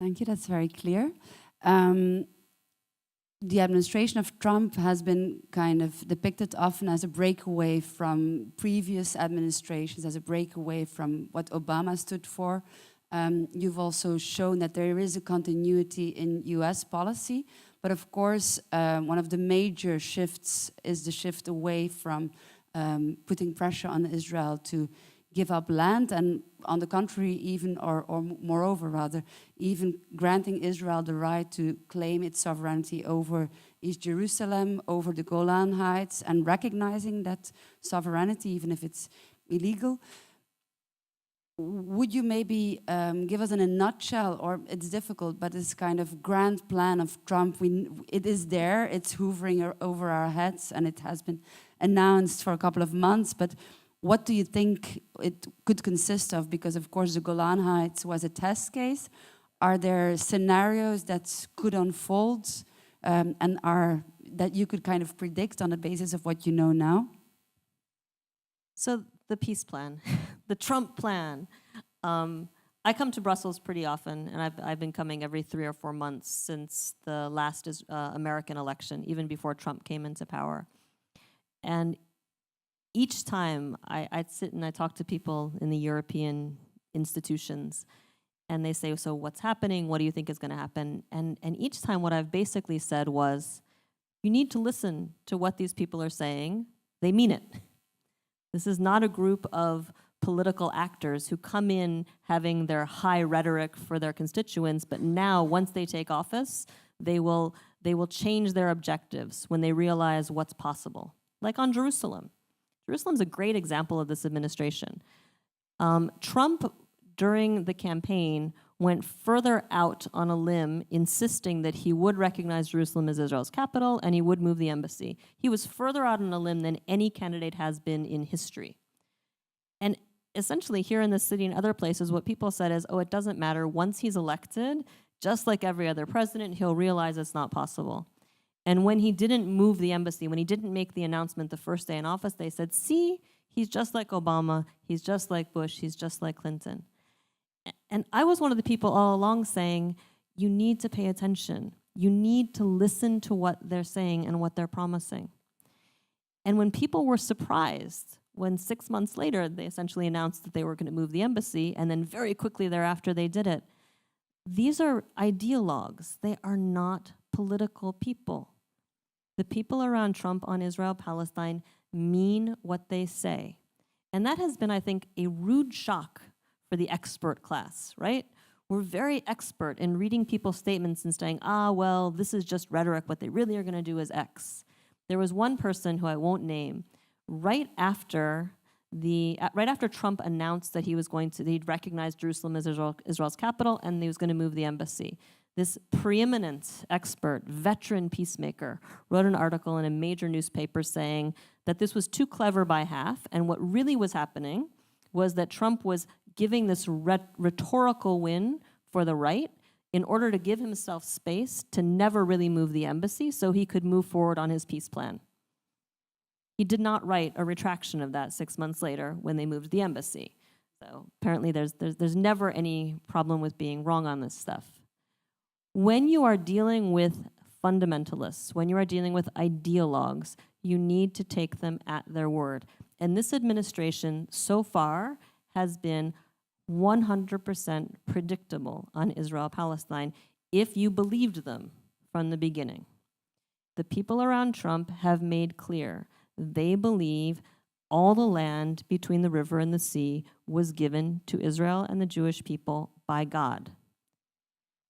Thank you, that's very clear. The administration of Trump has been kind of depicted often as a breakaway from previous administrations, as a breakaway from what Obama stood for. You've also shown that there is a continuity in US policy, but of course, one of the major shifts is the shift away from putting pressure on Israel to give up land, and on the contrary, even, or moreover rather, even granting Israel the right to claim its sovereignty over East Jerusalem, over the Golan Heights, and recognizing that sovereignty, even if it's illegal. Would you maybe give us in a nutshell, or it's difficult, but this kind of grand plan of Trump, it is there, it's hovering over our heads, and it has been announced for a couple of months, but what do you think it could consist of? Because of course the Golan Heights was a test case. Are there scenarios that could unfold and that you could kind of predict on the basis of what you know now? So the peace plan, the Trump plan. I come to Brussels pretty often, and I've been coming every 3 or 4 months since the last American election, even before Trump came into power. And each time I'd sit and I talk to people in the European institutions, and they say, so what's happening? What do you think is going to happen? And each time what I've basically said was, you need to listen to what these people are saying. They mean it. This is not a group of political actors who come in having their high rhetoric for their constituents, but now once they take office, they will change their objectives when they realize what's possible. Like on Jerusalem. Jerusalem's a great example of this administration. Trump, during the campaign, went further out on a limb, insisting that he would recognize Jerusalem as Israel's capital and he would move the embassy. He was further out on a limb than any candidate has been in history. And essentially here in this city and other places, what people said is, oh, it doesn't matter. Once he's elected, just like every other president, he'll realize it's not possible. And when he didn't move the embassy, when he didn't make the announcement the first day in office, they said, see, he's just like Obama, he's just like Bush, he's just like Clinton. And I was one of the people all along saying, you need to pay attention. You need to listen to what they're saying and what they're promising. And when people were surprised, when 6 months later they essentially announced that they were going to move the embassy, and then very quickly thereafter they did it, these are ideologues. They are not political people. The people around Trump on Israel-Palestine mean what they say. And that has been, I think, a rude shock for the expert class, right? We're very expert in reading people's statements and saying, well, this is just rhetoric. What they really are going to do is X. There was one person who I won't name, right after Trump announced that he'd recognized Jerusalem as Israel's capital and he was going to move the embassy. This preeminent expert, veteran peacemaker, wrote an article in a major newspaper saying that this was too clever by half, and what really was happening was that Trump was giving this rhetorical win for the right in order to give himself space to never really move the embassy so he could move forward on his peace plan. He did not write a retraction of that 6 months later when they moved the embassy. So apparently there's never any problem with being wrong on this stuff. When you are dealing with fundamentalists, when you are dealing with ideologues, you need to take them at their word. And this administration so far has been 100% predictable on Israel-Palestine if you believed them from the beginning. The people around Trump have made clear they believe all the land between the river and the sea was given to Israel and the Jewish people by God.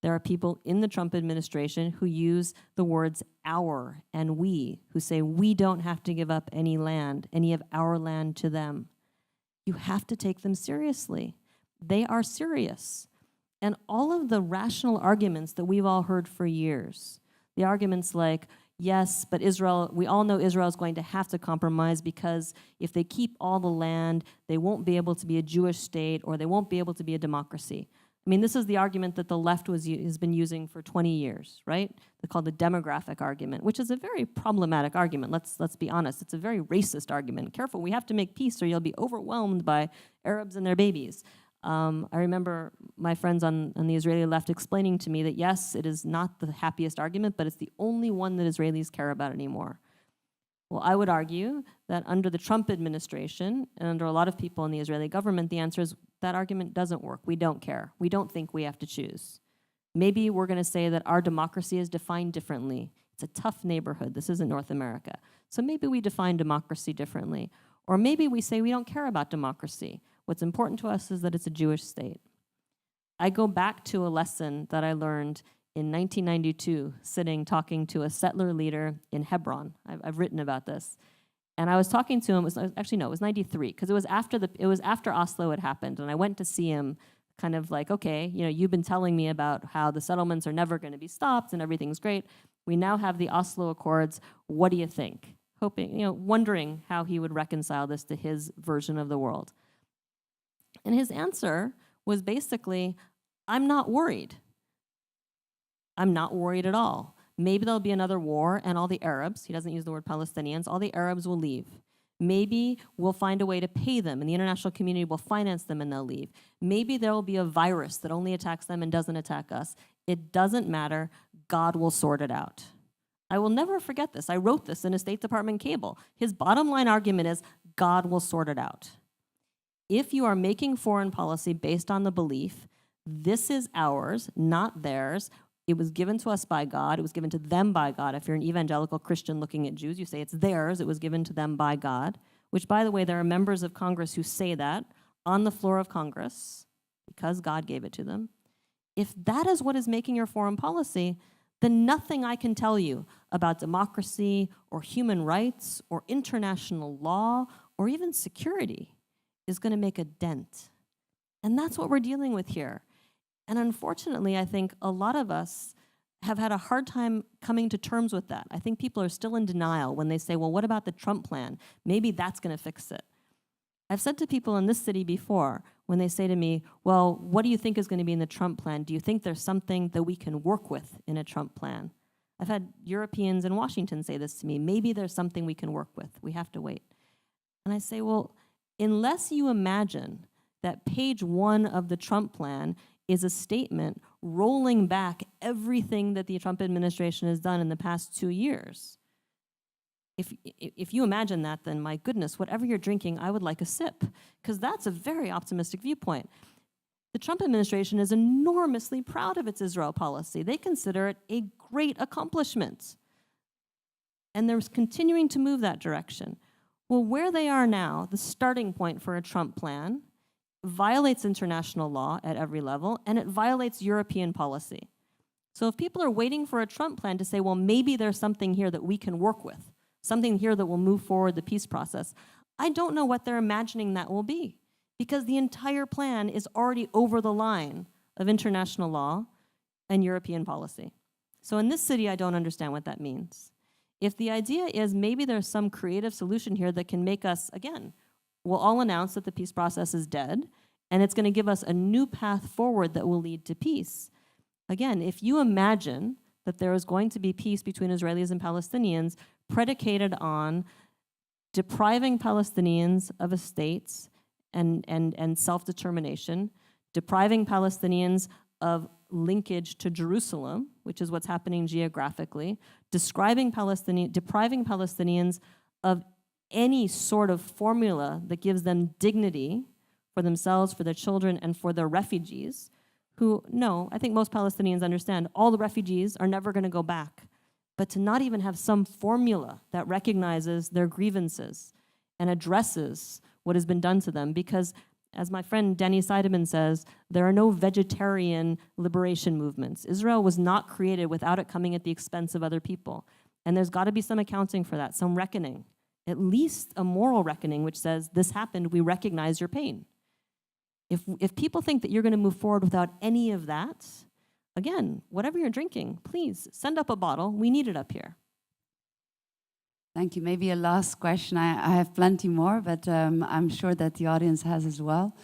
There are people in the Trump administration who use the words our and we, who say we don't have to give up any of our land to them. You have to take them seriously. They are serious. And all of the rational arguments that we've all heard for years, the arguments like, yes, but Israel, we all know Israel is going to have to compromise because if they keep all the land, they won't be able to be a Jewish state or they won't be able to be a democracy. I mean, this is the argument that the left has been using for 20 years, right? They're called the demographic argument, which is a very problematic argument. Let's be honest. It's a very racist argument. Careful, we have to make peace or you'll be overwhelmed by Arabs and their babies. I remember my friends on the Israeli left explaining to me that yes, it is not the happiest argument, but it's the only one that Israelis care about anymore. Well, I would argue that under the Trump administration and under a lot of people in the Israeli government, the answer is that argument doesn't work. We don't care. We don't think we have to choose. Maybe we're going to say that our democracy is defined differently. It's a tough neighborhood. This isn't North America. So maybe we define democracy differently. Or maybe we say we don't care about democracy. What's important to us is that it's a Jewish state. I go back to a lesson that I learned in 1992, sitting talking to a settler leader in Hebron. I've written about this. And I was talking to him, it was 93, because it was after Oslo had happened, and I went to see him kind of like, okay, you've been telling me about how the settlements are never going to be stopped and everything's great. We now have the Oslo Accords. What do you think? Wondering how he would reconcile this to his version of the world. And his answer was basically, I'm not worried. I'm not worried at all. Maybe there'll be another war and all the Arabs, he doesn't use the word Palestinians, all the Arabs will leave. Maybe we'll find a way to pay them and the international community will finance them and they'll leave. Maybe there will be a virus that only attacks them and doesn't attack us. It doesn't matter. God will sort it out. I will never forget this. I wrote this in a State Department cable. His bottom line argument is God will sort it out. If you are making foreign policy based on the belief, this is ours, not theirs, it was given to us by God, it was given to them by God. If you're an evangelical Christian looking at Jews, you say it's theirs, it was given to them by God, which, by the way, there are members of Congress who say that on the floor of Congress because God gave it to them. If that is what is making your foreign policy, then nothing I can tell you about democracy or human rights or international law or even security is going to make a dent. And that's what we're dealing with here. And unfortunately, I think a lot of us have had a hard time coming to terms with that. I think people are still in denial when they say, well, what about the Trump plan? Maybe that's going to fix it. I've said to people in this city before, when they say to me, well, what do you think is going to be in the Trump plan? Do you think there's something that we can work with in a Trump plan? I've had Europeans in Washington say this to me. Maybe there's something we can work with. We have to wait. And I say, well, unless you imagine that page 1 of the Trump plan is a statement rolling back everything that the Trump administration has done in the past 2 years. If you imagine that, then my goodness, whatever you're drinking, I would like a sip, because that's a very optimistic viewpoint. The Trump administration is enormously proud of its Israel policy. They consider it a great accomplishment. And they're continuing to move that direction. Well, where they are now, the starting point for a Trump plan, violates international law at every level, and it violates European policy. So if people are waiting for a Trump plan to say, well, maybe there's something here that we can work with, something here that will move forward the peace process, I don't know what they're imagining that will be, because the entire plan is already over the line of international law and European policy. So in this city, I don't understand what that means. If the idea is maybe there's some creative solution here that can make us, again, we'll all announce that the peace process is dead, and it's going to give us a new path forward that will lead to peace. Again, if you imagine that there is going to be peace between Israelis and Palestinians predicated on depriving Palestinians of a state and self-determination, depriving Palestinians of linkage to Jerusalem, which is what's happening geographically, depriving Palestinians of any sort of formula that gives them dignity for themselves, for their children, and for their refugees, who, no, I think most Palestinians understand all the refugees are never going to go back. But to not even have some formula that recognizes their grievances and addresses what has been done to them, because as my friend Danny Seidemann says, there are no vegetarian liberation movements. Israel was not created without it coming at the expense of other people. And there's got to be some accounting for that, some reckoning. At least a moral reckoning which says, this happened, we recognize your pain. If people think that you're going to move forward without any of that, again, whatever you're drinking, please send up a bottle. We need it up here. Thank you. Maybe a last question. I have plenty more, but I'm sure that the audience has as well.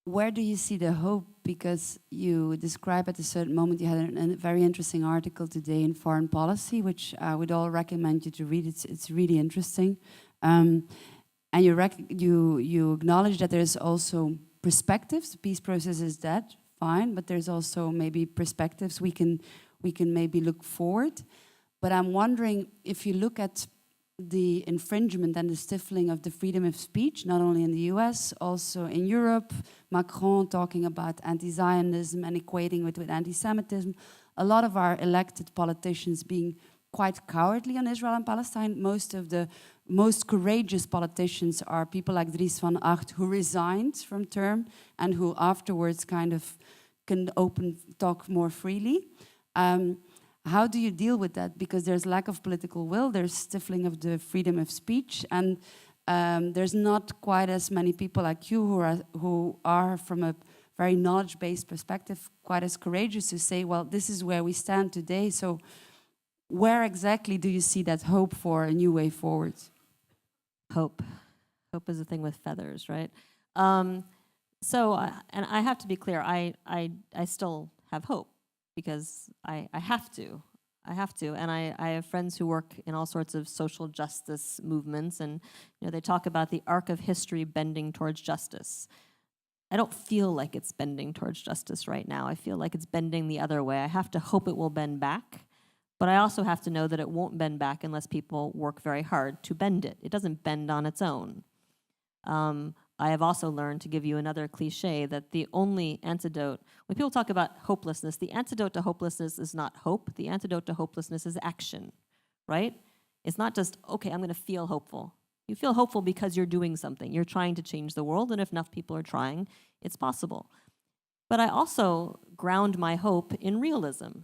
Where do you see the hope? Because you describe at a certain moment, you had a very interesting article today in Foreign Policy, which I would all recommend you to read. It's really interesting. and you acknowledge that there's also perspectives. The peace process is dead, fine, but there's also maybe perspectives we can maybe look forward. But I'm wondering if you look at the infringement and the stifling of the freedom of speech, not only in the US, also in Europe, Macron talking about anti-Zionism and equating with anti-Semitism, a lot of our elected politicians being quite cowardly on Israel and Palestine. Most of the most courageous politicians are people like Dries van Acht, who resigned from term and who afterwards kind of can talk more freely. How do you deal with that? Because there's lack of political will, there's stifling of the freedom of speech, and there's not quite as many people like you who are from a very knowledge-based perspective, quite as courageous to say, well, this is where we stand today. So where exactly do you see that hope for a new way forward? Hope. Hope is a thing with feathers, right? So, and I have to be clear, I still have hope because I have to. I have to. And I have friends who work in all sorts of social justice movements, and they talk about the arc of history bending towards justice. I don't feel like it's bending towards justice right now. I feel like it's bending the other way. I have to hope it will bend back, but I also have to know that it won't bend back unless people work very hard to bend it. It doesn't bend on its own. I have also learned, to give you another cliche, that the only antidote, when people talk about hopelessness, the antidote to hopelessness is not hope. The antidote to hopelessness is action, right? It's not just, okay, I'm going to feel hopeful. You feel hopeful because you're doing something. You're trying to change the world, and if enough people are trying, it's possible. But I also ground my hope in realism.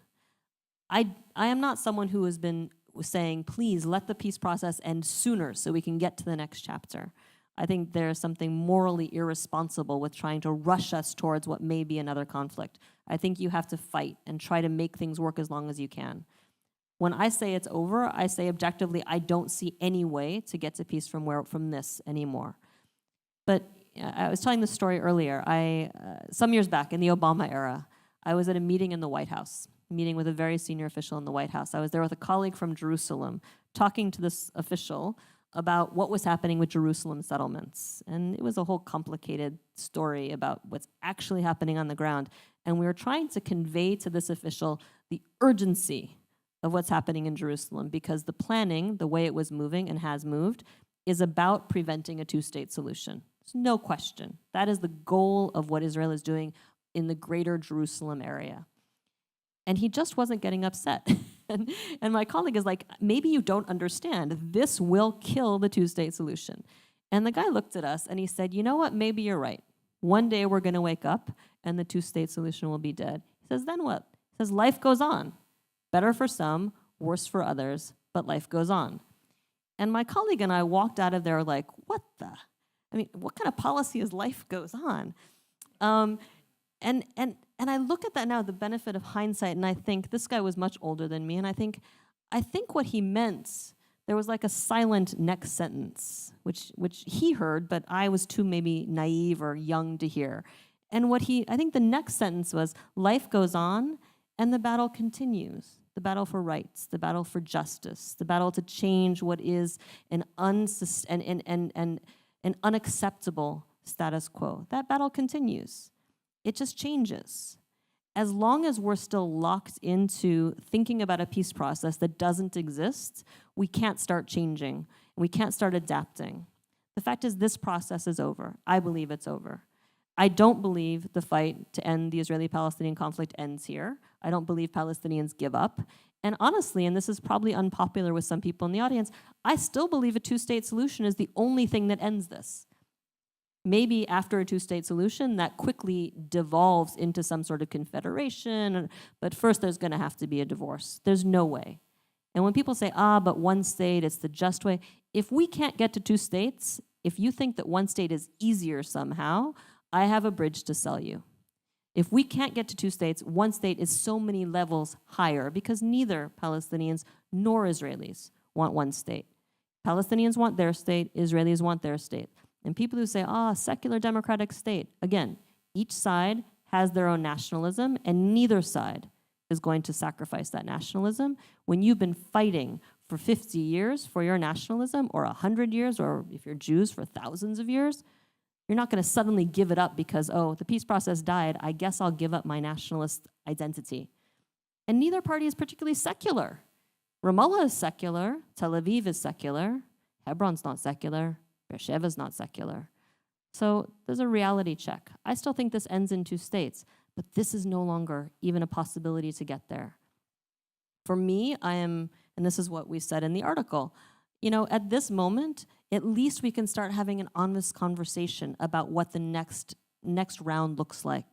I am not someone who has been saying, please let the peace process end sooner so we can get to the next chapter. I think there is something morally irresponsible with trying to rush us towards what may be another conflict. I think you have to fight and try to make things work as long as you can. When I say it's over, I say objectively, I don't see any way to get to peace from this anymore. But I was telling this story earlier. Some years back in the Obama era, I was at a meeting in the White House, meeting with a very senior official in the White House. I was there with a colleague from Jerusalem, talking to this official about what was happening with Jerusalem settlements. And it was a whole complicated story about what's actually happening on the ground. And we were trying to convey to this official the urgency of what's happening in Jerusalem, because the planning, the way it was moving and has moved, is about preventing a two-state solution. There's no question. That is the goal of what Israel is doing in the greater Jerusalem area. And he just wasn't getting upset. And my colleague is like, maybe you don't understand. This will kill the two-state solution. And the guy looked at us and he said, you know what? Maybe you're right. One day we're going to wake up and the two-state solution will be dead. He says, then what? He says, life goes on. Better for some, worse for others, but life goes on. And my colleague and I walked out of there like, what kind of policy is life goes on? And I look at that now, the benefit of hindsight, and I think this guy was much older than me, and I think what he meant, there was like a silent next sentence, which he heard, but I was too maybe naive or young to hear. And I think the next sentence was, life goes on, and the battle continues. The battle for rights, the battle for justice, the battle to change what is an unacceptable status quo. That battle continues. It just changes. As long as we're still locked into thinking about a peace process that doesn't exist, we can't start changing. We can't start adapting. The fact is, this process is over. I believe it's over. I don't believe the fight to end the Israeli-Palestinian conflict ends here. I don't believe Palestinians give up. And honestly, and this is probably unpopular with some people in the audience, I still believe a two-state solution is the only thing that ends this. Maybe after a two-state solution, that quickly devolves into some sort of confederation, but first there's going to have to be a divorce. There's no way. And when people say, but one state, it's the just way, if we can't get to two states, if you think that one state is easier somehow, I have a bridge to sell you. If we can't get to two states, one state is so many levels higher, because neither Palestinians nor Israelis want one state. Palestinians want their state, Israelis want their state. And people who say, secular democratic state, again, each side has their own nationalism, and neither side is going to sacrifice that nationalism. When you've been fighting for 50 years for your nationalism, or 100 years, or if you're Jews, for thousands of years, you're not going to suddenly give it up because, oh, the peace process died, I guess I'll give up my nationalist identity. And neither party is particularly secular. Ramallah is secular, Tel Aviv is secular, Hebron's not secular, Beersheva's not secular. So there's a reality check. I still think this ends in two states, but this is no longer even a possibility to get there. For me, and this is what we said in the article, at this moment, at least we can start having an honest conversation about what the next round looks like.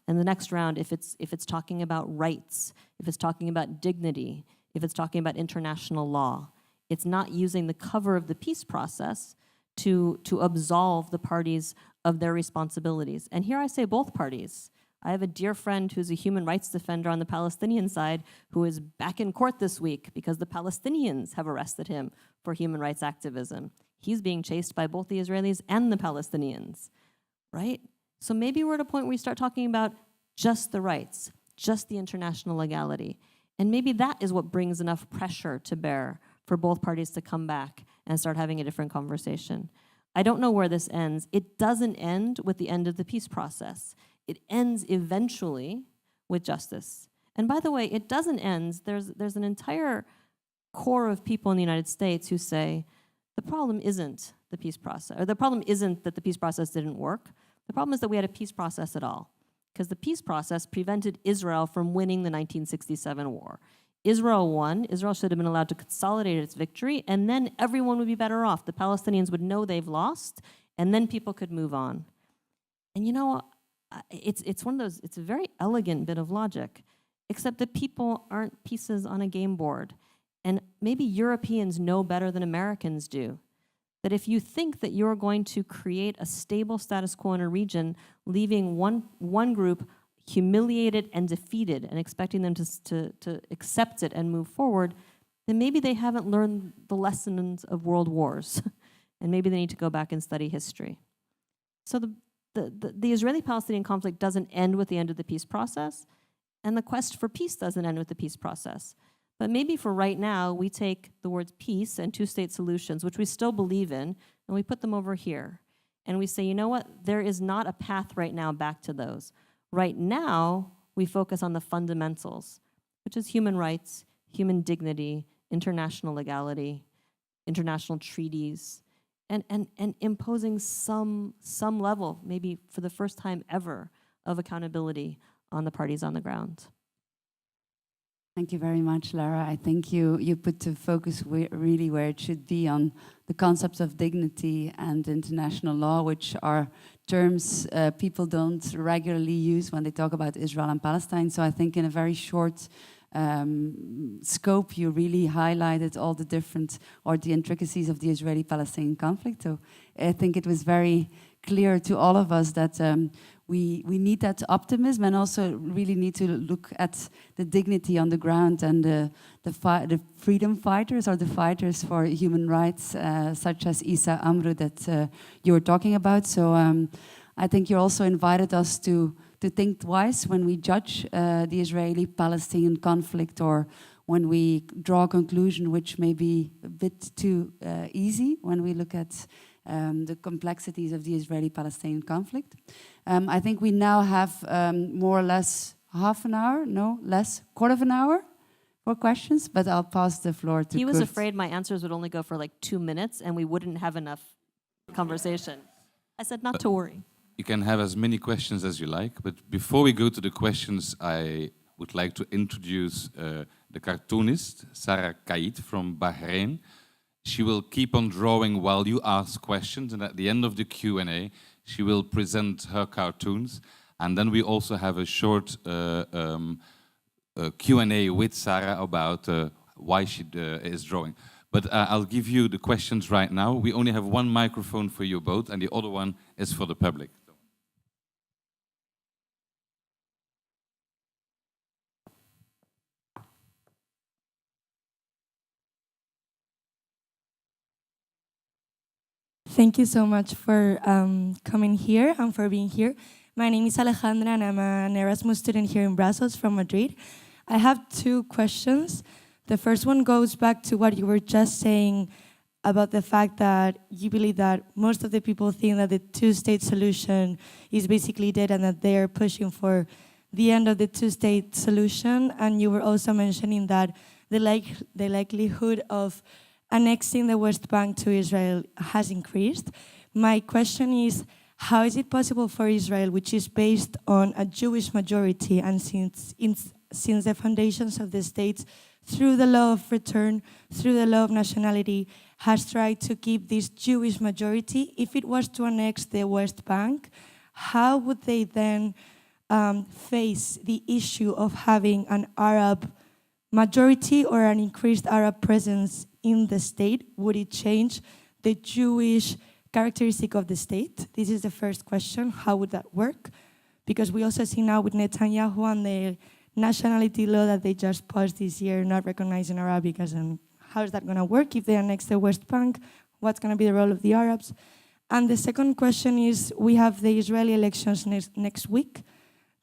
And the next round, if it's talking about rights, if it's talking about dignity, if it's talking about international law, it's not using the cover of the peace process to absolve the parties of their responsibilities. And here I say both parties. I have a dear friend who's a human rights defender on the Palestinian side who is back in court this week because the Palestinians have arrested him for human rights activism. He's being chased by both the Israelis and the Palestinians, right? So maybe we're at a point where we start talking about just the rights, just the international legality. And maybe that is what brings enough pressure to bear for both parties to come back and start having a different conversation. I don't know where this ends. It doesn't end with the end of the peace process. It ends eventually with justice. And by the way, it doesn't end. There's an entire core of people in the United States who say the problem isn't the peace process, or the problem isn't that the peace process didn't work. The problem is that we had a peace process at all, because the peace process prevented Israel from winning the 1967 war. Israel won. Israel should have been allowed to consolidate its victory, and then everyone would be better off. The Palestinians would know they've lost, and then people could move on. And it's one of those, it's a very elegant bit of logic, except that people aren't pieces on a game board. And maybe Europeans know better than Americans do, that if you think that you're going to create a stable status quo in a region, leaving one group humiliated and defeated and expecting them to accept it and move forward, then maybe they haven't learned the lessons of world wars. And maybe they need to go back and study history. So the Israeli-Palestinian conflict doesn't end with the end of the peace process, and the quest for peace doesn't end with the peace process. But maybe for right now, we take the words peace and two-state solutions, which we still believe in, and we put them over here. And we say, you know what? There is not a path right now back to those. Right now, we focus on the fundamentals, which is human rights, human dignity, international legality, international treaties, and imposing some level, maybe for the first time ever, of accountability on the parties on the ground. Thank you very much, Lara. I think you put the focus really where it should be, on the concepts of dignity and international law, which are terms people don't regularly use when they talk about Israel and Palestine. So I think in a very short scope, you really highlighted all the different, or the intricacies of the Israeli-Palestinian conflict. So I think it was very clear to all of us that we need that optimism, and also really need to look at the dignity on the ground, and the freedom fighters, or the fighters for human rights, such as Isa Amru that you were talking about. So I think you also invited us to think twice when we judge the Israeli-Palestinian conflict, or when we draw a conclusion which may be a bit too easy when we look at the complexities of the Israeli-Palestinian conflict. I think we now have more or less half an hour, no, less, quarter of an hour for questions, but I'll pass the floor to He was Kurt. afraid my answers would only go for like 2 minutes and we wouldn't have enough conversation. I said not to worry. You can have as many questions as you like, but before we go to the questions, I would like to introduce the cartoonist, SARA from Bahrain. She will keep on drawing while you ask questions, and at the end of the Q&A, she will present her cartoons. And then we also have a short Q&A with Sarah about why she is drawing. But I'll give you the questions right now. We only have one microphone for you both, and the other one is for the public. Thank you so much for coming here and for being here. My name is Alejandra and I'm an Erasmus student here in Brussels from Madrid. I have 2 questions. The first one goes back to what you were just saying about the fact that you believe that most of the people think that the two-state solution is basically dead and that they are pushing for the end of the two-state solution. And you were also mentioning that the likelihood of annexing the West Bank to Israel has increased. My question is, how is it possible for Israel, which is based on a Jewish majority and since the foundations of the states, through the law of return, through the law of nationality, has tried to keep this Jewish majority? If it was to annex the West Bank, how would they then face the issue of having an Arab majority or an increased Arab presence in the state? Would it change the Jewish characteristic of the state? This is the first question. How would that work? Because we also see now with Netanyahu and the nationality law that they just passed this year, not recognizing Arabic as an, how is that going to work if they annex the West Bank? What's going to be the role of the Arabs? And the second question is, we have the Israeli elections next week.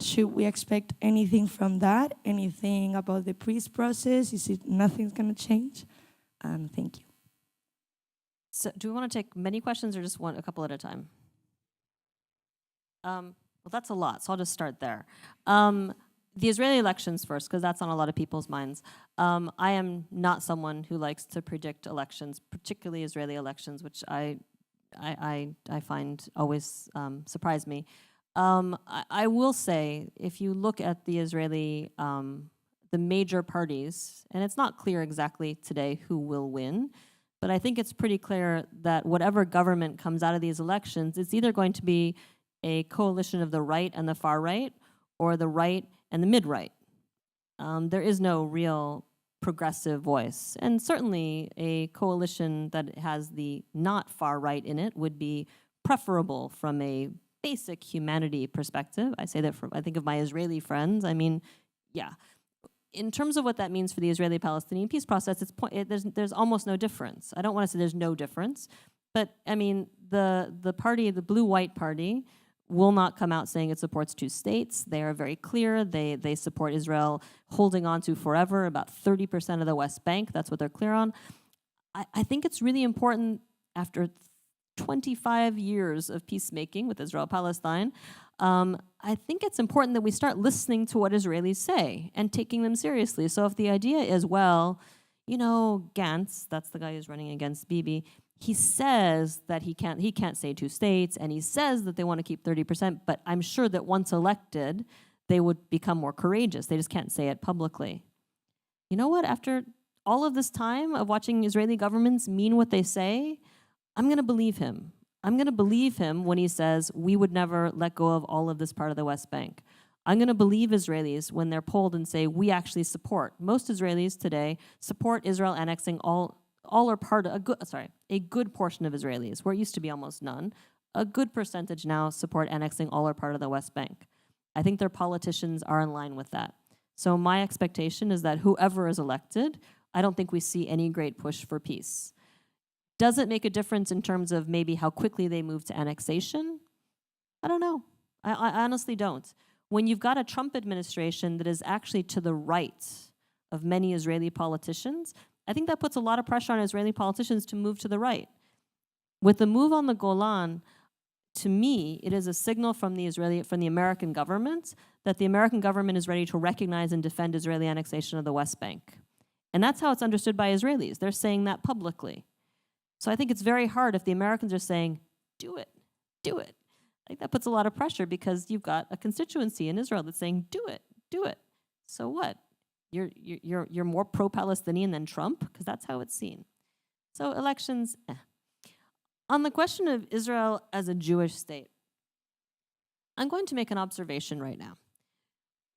Should we expect anything from that? Anything about the peace process? Is it nothing's going to change? Thank you. So do we want to take many questions or just a couple at a time? Well, that's a lot, so I'll just start there. The Israeli elections first, because that's on a lot of people's minds. I am not someone who likes to predict elections, particularly Israeli elections, which I find always surprise me. I will say, if you look at the Israeli, the major parties, and it's not clear exactly today who will win, but I think it's pretty clear that whatever government comes out of these elections, it's either going to be a coalition of the right and the far right, or the right and the mid-right. There is no real progressive voice. And certainly a coalition that has the not far right in it would be preferable from a basic humanity perspective. I say that I think of my Israeli friends. I mean, yeah. In terms of what that means for the Israeli-Palestinian peace process, there's almost no difference. I don't want to say there's no difference, but I mean, the party, the blue-white party, will not come out saying it supports two states. They are very clear. They support Israel holding on to forever about 30% of the West Bank. That's what they're clear on. I think it's really important after 25 years of peacemaking with Israel-Palestine, I think it's important that we start listening to what Israelis say and taking them seriously. So if the idea is, well, you know, Gantz, that's the guy who's running against Bibi, he says that he can't say two states, and he says that they want to keep 30%, but I'm sure that once elected, they would become more courageous. They just can't say it publicly. You know what? After all of this time of watching Israeli governments mean what they say, I'm going to believe him. I'm going to believe him when he says we would never let go of all of this part of the West Bank. I'm going to believe Israelis when they're polled and say we actually support. Most Israelis today support Israel annexing all or part of a good portion of Israelis, where it used to be almost none. A good percentage now support annexing all or part of the West Bank. I think their politicians are in line with that. So my expectation is that whoever is elected, I don't think we see any great push for peace. Does it make a difference in terms of maybe how quickly they move to annexation? I don't know. I honestly don't. When you've got a Trump administration that is actually to the right of many Israeli politicians, I think that puts a lot of pressure on Israeli politicians to move to the right. With the move on the Golan, to me, it is a signal from the American government that the American government is ready to recognize and defend Israeli annexation of the West Bank. And that's how it's understood by Israelis. They're saying that publicly. So I think it's very hard if the Americans are saying, do it, do it. I think that puts a lot of pressure because you've got a constituency in Israel that's saying, do it, do it. So what? You're more pro-Palestinian than Trump? Because that's how it's seen. So elections, On the question of Israel as a Jewish state, I'm going to make an observation right now.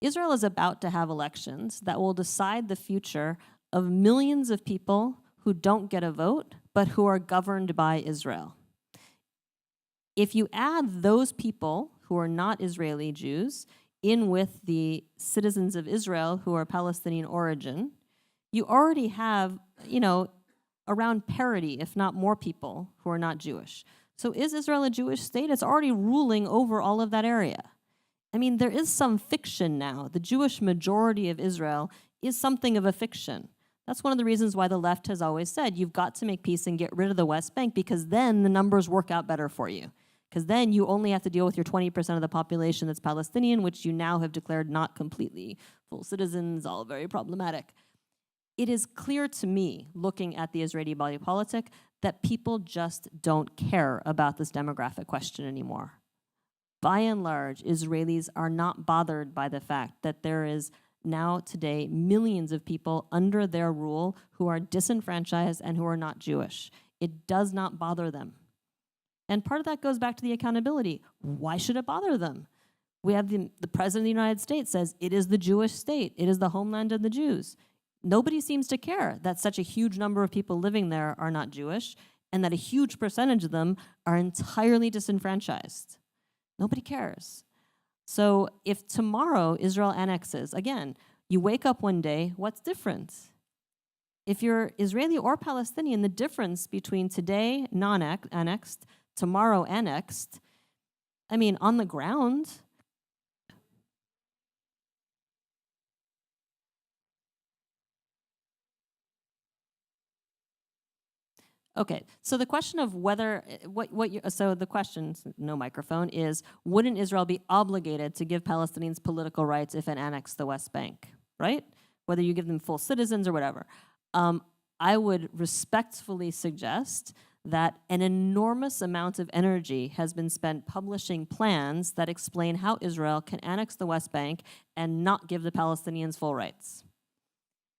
Israel is about to have elections that will decide the future of millions of people who don't get a vote, but who are governed by Israel. If you add those people who are not Israeli Jews in with the citizens of Israel who are Palestinian origin, you already have, around parity, if not more people who are not Jewish. So is Israel a Jewish state? It's already ruling over all of that area. I mean, there is some fiction now. The Jewish majority of Israel is something of a fiction. That's one of the reasons why the left has always said you've got to make peace and get rid of the West Bank, because then the numbers work out better for you. Because then you only have to deal with your 20% of the population that's Palestinian, which you now have declared not completely full citizens, all very problematic. It is clear to me, looking at the Israeli body politic, that people just don't care about this demographic question anymore. By and large, Israelis are not bothered by the fact that there is now today millions of people under their rule who are disenfranchised and who are not Jewish. It does not bother them. And part of that goes back to the accountability. Why should it bother them? We have the President of the United States says it is the Jewish state. It is the homeland of the Jews. Nobody seems to care that such a huge number of people living there are not Jewish and that a huge percentage of them are entirely disenfranchised. Nobody cares. So if tomorrow Israel annexes, again, you wake up one day, what's different? If you're Israeli or Palestinian, the difference between today non-annexed, tomorrow annexed, I mean, on the ground, okay, so the question of whether, so the question, no microphone, is wouldn't Israel be obligated to give Palestinians political rights if it annexed the West Bank, right? Whether you give them full citizens or whatever. I would respectfully suggest that an enormous amount of energy has been spent publishing plans that explain how Israel can annex the West Bank and not give the Palestinians full rights.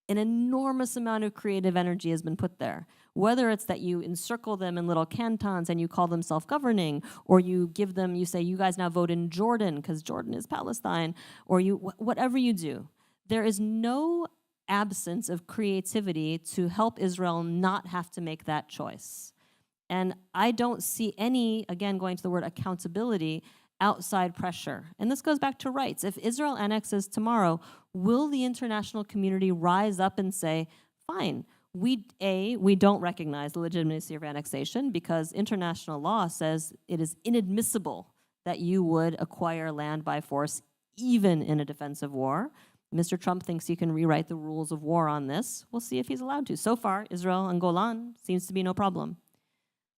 An enormous amount of creative energy has been put there. Whether it's that you encircle them in little cantons and you call them self-governing, or you give them, you say, you guys now vote in Jordan because Jordan is Palestine, or whatever you do. There is no absence of creativity to help Israel not have to make that choice. And I don't see any, again, going to the word accountability, outside pressure. And this goes back to rights. If Israel annexes tomorrow, will the international community rise up and say, fine, we don't recognize the legitimacy of annexation because international law says it is inadmissible that you would acquire land by force, even in a defensive war. Mr. Trump thinks he can rewrite the rules of war on this. We'll see if he's allowed to. So far, Israel and Golan seems to be no problem.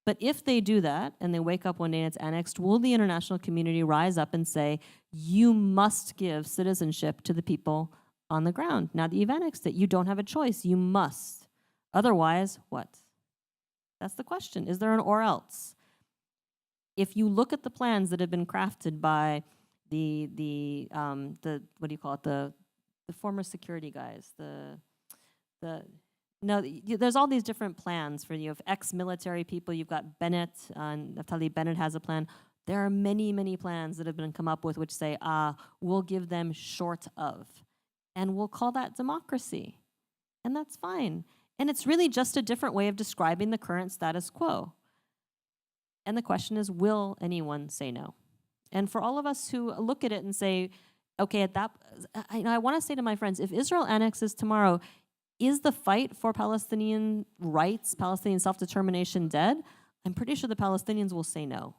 But if they do that and they wake up one day and it's annexed, will the international community rise up and say, you must give citizenship to the people on the ground? Now that you've annexed it, you don't have a choice. You must. Otherwise, what? That's the question. Is there an or else? If you look at the plans that have been crafted by the what do you call it? The former security guys, No, there's all these different plans for you. Have ex-military people, you've got Bennett, Naftali Bennett has a plan. There are many, many plans that have been come up with which say, we'll give them short of. And we'll call that democracy. And that's fine. And it's really just a different way of describing the current status quo. And the question is, will anyone say no? And for all of us who look at it and say, okay, at that, I want to say to my friends, if Israel annexes tomorrow, is the fight for Palestinian rights, Palestinian self-determination dead? I'm pretty sure the Palestinians will say no.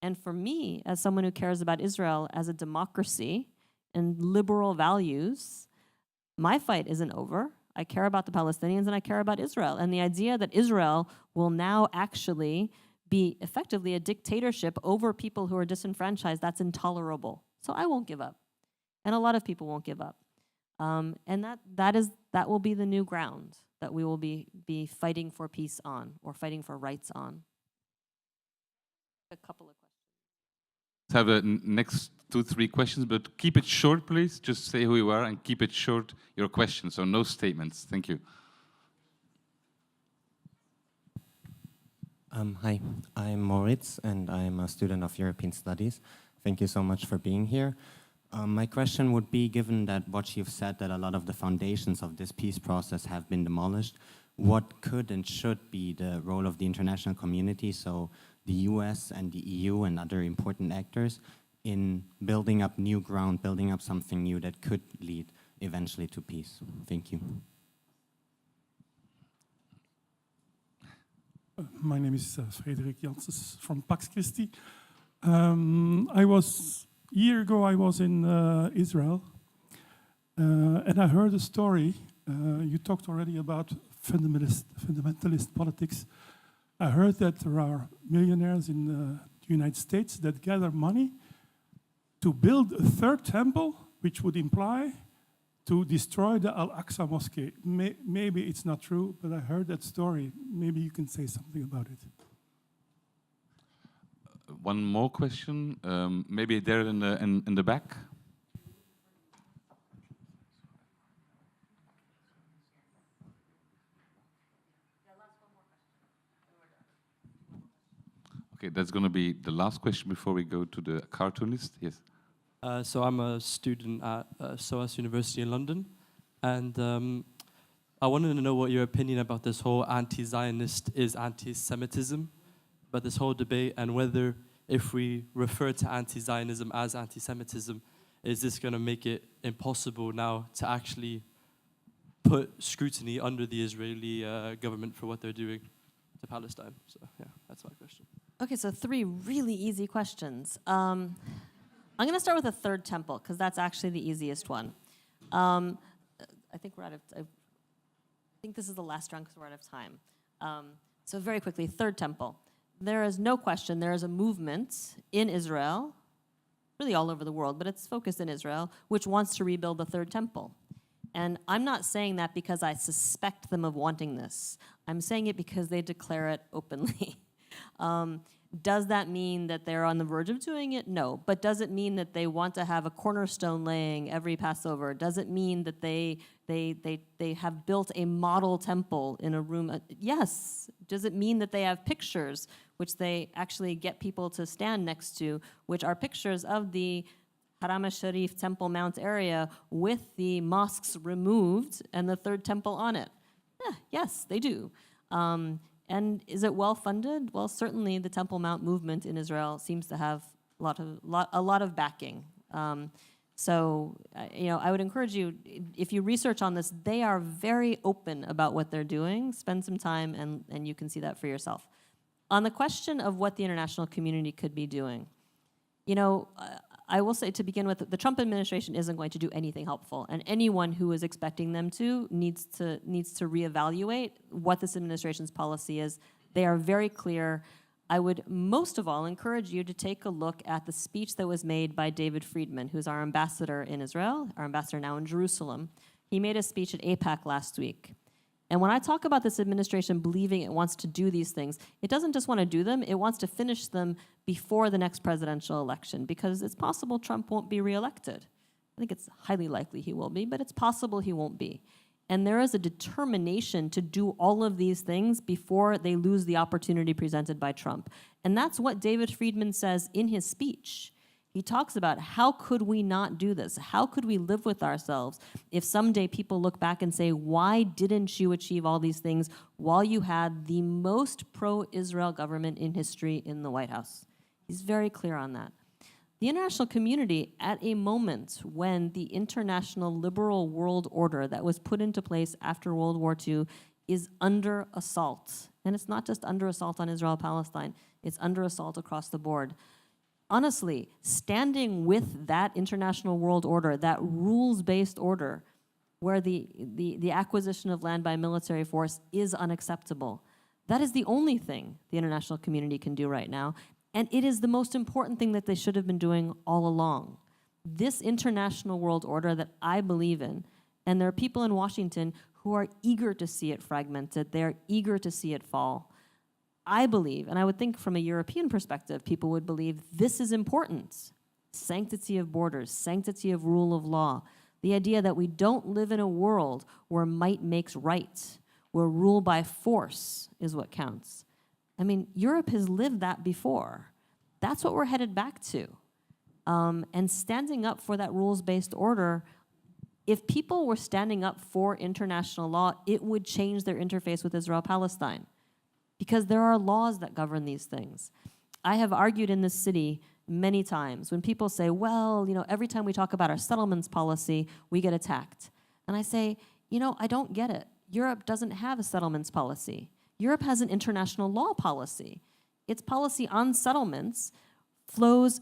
And for me, as someone who cares about Israel as a democracy and liberal values, my fight isn't over. I care about the Palestinians and I care about Israel. And the idea that Israel will now actually be effectively a dictatorship over people who are disenfranchised, that's intolerable. So I won't give up. And a lot of people won't give up. And that will be the new ground that we will be fighting for peace on, or fighting for rights on. A couple of questions. Have the next 2-3 questions, but keep it short, please. Just say who you are and keep it short, your questions, so no statements. Thank you. Hi, I'm Moritz, and I'm a student of European Studies. Thank you so much for being here. My question would be, given that what you've said, that a lot of the foundations of this peace process have been demolished, what could and should be the role of the international community, so the US and the EU and other important actors, in building up new ground, building up something new that could lead eventually to peace? Thank you. My name is Frederik Janssens from Pax Christi. A year ago, I was in Israel, and I heard a story You talked already about fundamentalist politics. I heard that there are millionaires in the United States that gather money to build a third temple, which would imply to destroy the Al-Aqsa Mosque. Maybe it's not true, but I heard that story. Maybe you can say something about it. One more question, maybe there in the back. Okay, that's going to be the last question before we go to the cartoonist. Yes. So I'm a student at SOAS University in London, and I wanted to know what your opinion about this whole anti-Zionist is anti-Semitism, about this whole debate, and whether if we refer to anti-Zionism as anti-Semitism, is this going to make it impossible now to actually put scrutiny under the Israeli government for what they're doing to Palestine? So yeah, that's my question. Okay, so 3 really easy questions. I'm going to start with the third temple, because that's actually the easiest one. I think we're out of. I think this is the last round because we're out of time. So very quickly, third temple. There is no question. There is a movement in Israel, really all over the world, but it's focused in Israel, which wants to rebuild the third temple. And I'm not saying that because I suspect them of wanting this. I'm saying it because they declare it openly. Does that mean that they're on the verge of doing it? No. But does it mean that they want to have a cornerstone laying every Passover? Does it mean that they have built a model temple in a room? Yes. Does it mean that they have pictures which they actually get people to stand next to, which are pictures of the Haram al-Sharif Temple Mount area with the mosques removed and the third temple on it? Yeah, yes, they do. And is it well funded? Well, certainly the Temple Mount movement in Israel seems to have a lot of backing. So, I would encourage you, if you research on this, they are very open about what they're doing. Spend some time and you can see that for yourself. On the question of what the international community could be doing, I will say to begin with, the Trump administration isn't going to do anything helpful, and anyone who is expecting them to needs to reevaluate what this administration's policy is. They are very clear. I would most of all encourage you to take a look at the speech that was made by David Friedman, who's our ambassador in Israel, our ambassador now in Jerusalem. He made a speech at AIPAC last week. And when I talk about this administration believing it wants to do these things, it doesn't just want to do them, it wants to finish them before the next presidential election, because it's possible Trump won't be reelected. I think it's highly likely he will be, but it's possible he won't be. And there is a determination to do all of these things before they lose the opportunity presented by Trump. And that's what David Friedman says in his speech. He talks about how could we not do this? How could we live with ourselves if someday people look back and say, why didn't you achieve all these things while you had the most pro-Israel government in history in the White House? He's very clear on that. The international community, at a moment when the international liberal world order that was put into place after World War II is under assault, and it's not just under assault on Israel-Palestine, it's under assault across the board. Honestly, standing with that international world order, that rules-based order, where the acquisition of land by military force is unacceptable, that is the only thing the international community can do right now, and it is the most important thing that they should have been doing all along. This international world order that I believe in, and there are people in Washington who are eager to see it fragmented, they are eager to see it fall. I believe, and I would think from a European perspective, people would believe this is important. Sanctity of borders, sanctity of rule of law. The idea that we don't live in a world where might makes right, where rule by force is what counts. I mean, Europe has lived that before. That's what we're headed back to. And standing up for that rules-based order, if people were standing up for international law, it would change their interface with Israel-Palestine, because there are laws that govern these things. I have argued in this city many times when people say, well, every time we talk about our settlements policy, we get attacked. And I say, I don't get it. Europe doesn't have a settlements policy. Europe has an international law policy. Its policy on settlements flows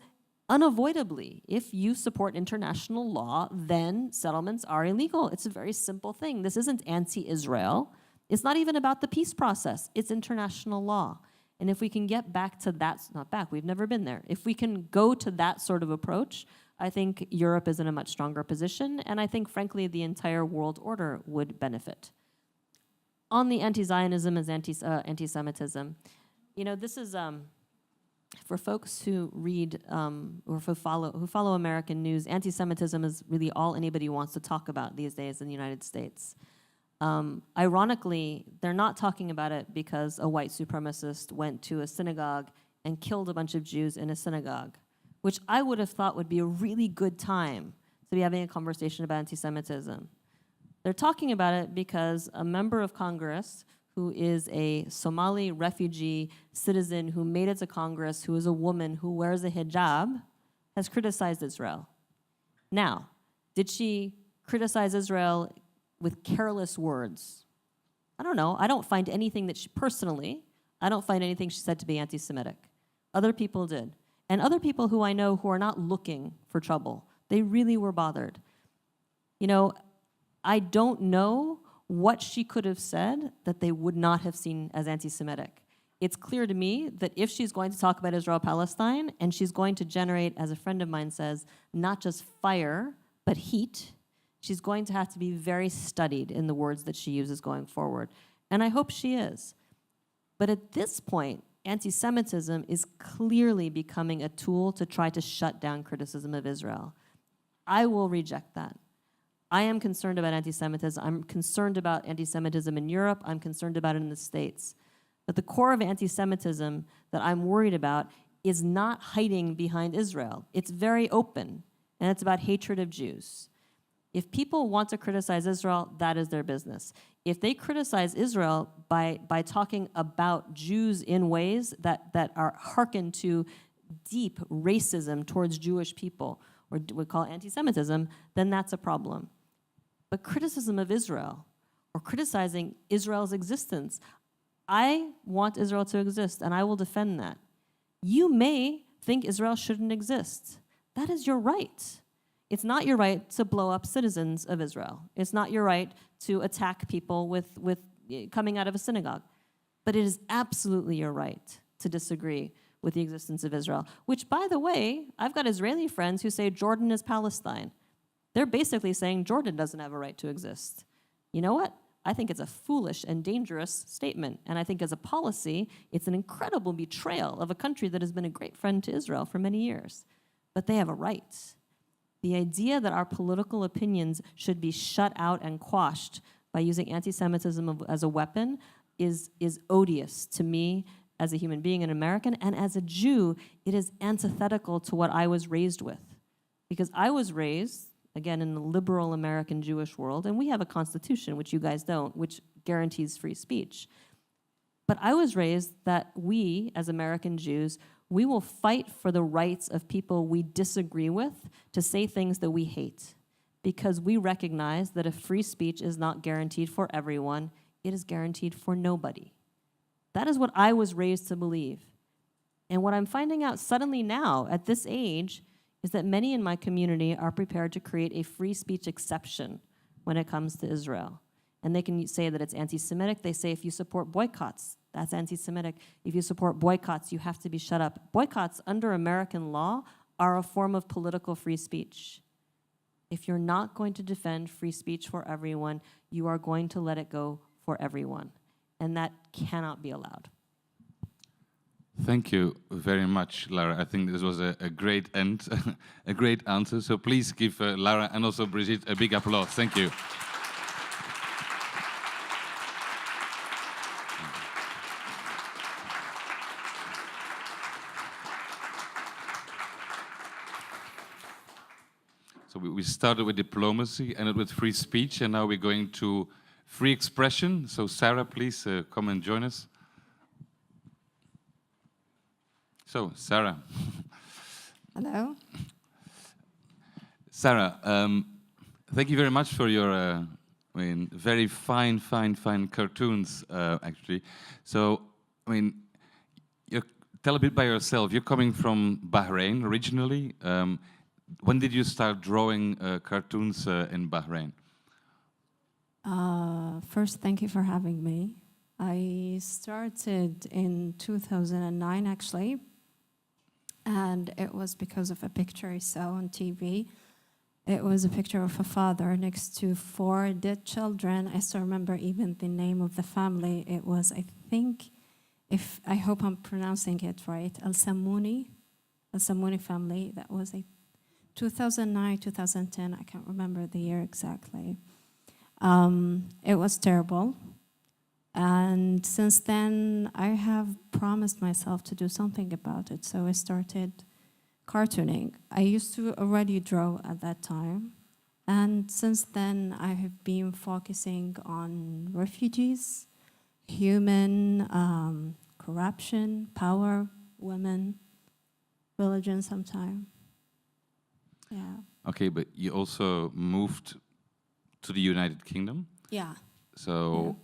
unavoidably, if you support international law, then settlements are illegal. It's a very simple thing. This isn't anti-Israel. It's not even about the peace process. It's international law. And if we can get back to that, not back, we've never been there. If we can go to that sort of approach, I think Europe is in a much stronger position, and I think, frankly, the entire world order would benefit. On the anti-Zionism and anti-Semitism, you know, this is, for folks who read or who follow American news, anti-Semitism is really all anybody wants to talk about these days in the United States. Ironically, they're not talking about it because a white supremacist went to a synagogue and killed a bunch of Jews in a synagogue, which I would have thought would be a really good time to be having a conversation about anti-Semitism. They're talking about it because a member of Congress who is a Somali refugee citizen who made it to Congress, who is a woman who wears a hijab, has criticized Israel. Now, did she criticize Israel with careless words? I don't know. I don't find anything that she, personally, I don't find anything she said to be anti-Semitic. Other people did. And other people who I know who are not looking for trouble, they really were bothered. You know, I don't know what she could have said that they would not have seen as anti-Semitic. It's clear to me that if she's going to talk about Israel-Palestine and she's going to generate, as a friend of mine says, not just fire, but heat, she's going to have to be very studied in the words that she uses going forward. And I hope she is. But at this point, anti-Semitism is clearly becoming a tool to try to shut down criticism of Israel. I will reject that. I am concerned about anti-Semitism. I'm concerned about anti-Semitism in Europe. I'm concerned about it in the States. But the core of anti-Semitism that I'm worried about is not hiding behind Israel. It's very open, and it's about hatred of Jews. If people want to criticize Israel, that is their business. If they criticize Israel by talking about Jews in ways that are hearken to deep racism towards Jewish people, or we call anti-Semitism, then that's a problem. But criticism of Israel, or criticizing Israel's existence, I want Israel to exist, and I will defend that. You may think Israel shouldn't exist. That is your right. It's not your right to blow up citizens of Israel. It's not your right to attack people with coming out of a synagogue. But it is absolutely your right to disagree with the existence of Israel, which, by the way, I've got Israeli friends who say Jordan is Palestine. They're basically saying Jordan doesn't have a right to exist. You know what? I think it's a foolish and dangerous statement. And I think as a policy, it's an incredible betrayal of a country that has been a great friend to Israel for many years. But they have a right. The idea that our political opinions should be shut out and quashed by using anti-Semitism as a weapon is odious to me as a human being, an American, and as a Jew, it is antithetical to what I was raised with. Because I was raised, again, in the liberal American Jewish world, and we have a constitution, which you guys don't, which guarantees free speech. But I was raised that we, as American Jews, we will fight for the rights of people we disagree with to say things that we hate, because we recognize that if free speech is not guaranteed for everyone, it is guaranteed for nobody. That is what I was raised to believe. And what I'm finding out suddenly now, at this age, is that many in my community are prepared to create a free speech exception when it comes to Israel. And they can say that it's anti-Semitic. They say if you support boycotts, that's anti-Semitic. If you support boycotts, you have to be shut up. Boycotts under American law are a form of political free speech. If you're not going to defend free speech for everyone, you are going to let it go for everyone. And that cannot be allowed. Thank you very much, Lara. I think this was a great end, a great answer. So please give Lara and also Brigitte a big applause. Thank you. So we started with diplomacy, ended with free speech, and now we're going to free expression. So Sarah, please come and join us. So, Sarah. Hello. Sarah, thank you very much for your very fine cartoons, actually. So, you're tell a bit by yourself. You're coming from Bahrain originally. When did you start drawing cartoons in Bahrain? First, thank you for having me. I started in 2009, actually, and it was because of a picture I saw on TV. It was a picture of a father next to 4 dead children. I still remember even the name of the family. It was, I think, I hope I'm pronouncing it right, Al-Sammouni family. That was 2009, 2010, I can't remember the year exactly. It was terrible. And since then, I have promised myself to do something about it. So I started cartooning. I used to already draw at that time. And since then, I have been focusing on refugees, human corruption, power, women, religion sometimes. Yeah. Okay, but you also moved to the United Kingdom. Yeah. So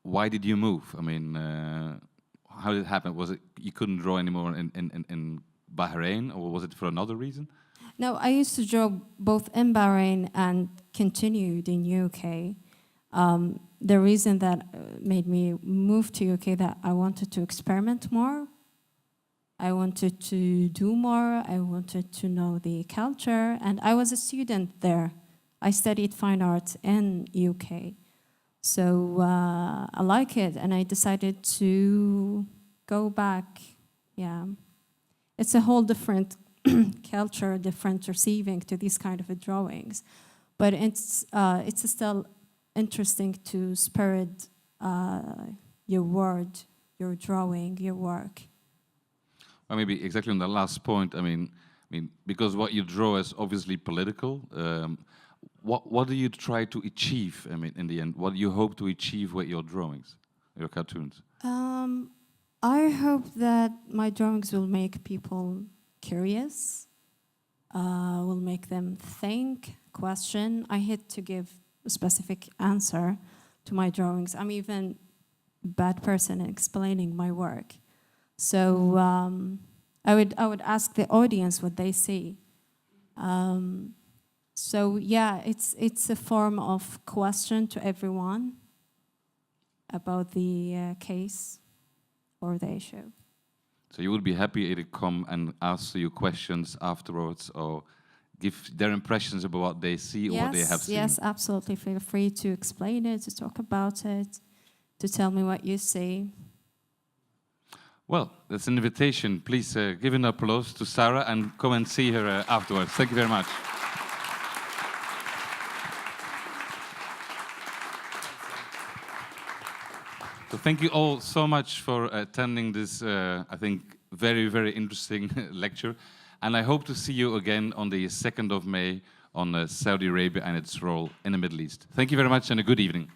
why did you move? I mean, how did it happen? Was it you couldn't draw anymore in Bahrain, or was it for another reason? No, I used to draw both in Bahrain and continued in UK. The reason that made me move to UK, that I wanted to experiment more. I wanted to do more. I wanted to know the culture, and I was a student there. I studied fine arts in UK. So I like it, and I decided to go back. Yeah. It's a whole different culture, different receiving to these kind of drawings. But it's still interesting to spread your word, your drawing, your work. Well, maybe exactly on the last point, I mean, because what you draw is obviously political. What do you try to achieve? I mean, in the end, what do you hope to achieve with your drawings, your cartoons? I hope that my drawings will make people curious, will make them think, question. I hate to give a specific answer to my drawings. I'm even a bad person in explaining my work. So I would ask the audience what they see. So yeah, it's a form of question to everyone about the case or the issue. So you would be happy to come and ask you questions afterwards, or give their impressions about what they see or what they have seen? Yes, absolutely. Feel free to explain it, to talk about it, to tell me what you see. Well, that's an invitation. Please give an applause to Sarah and come and see her afterwards. Thank you very much. So thank you all so much for attending this, I think, very, very interesting lecture. And I hope to see you again on the 2nd of May on Saudi Arabia and its role in the Middle East. Thank you very much and a good evening.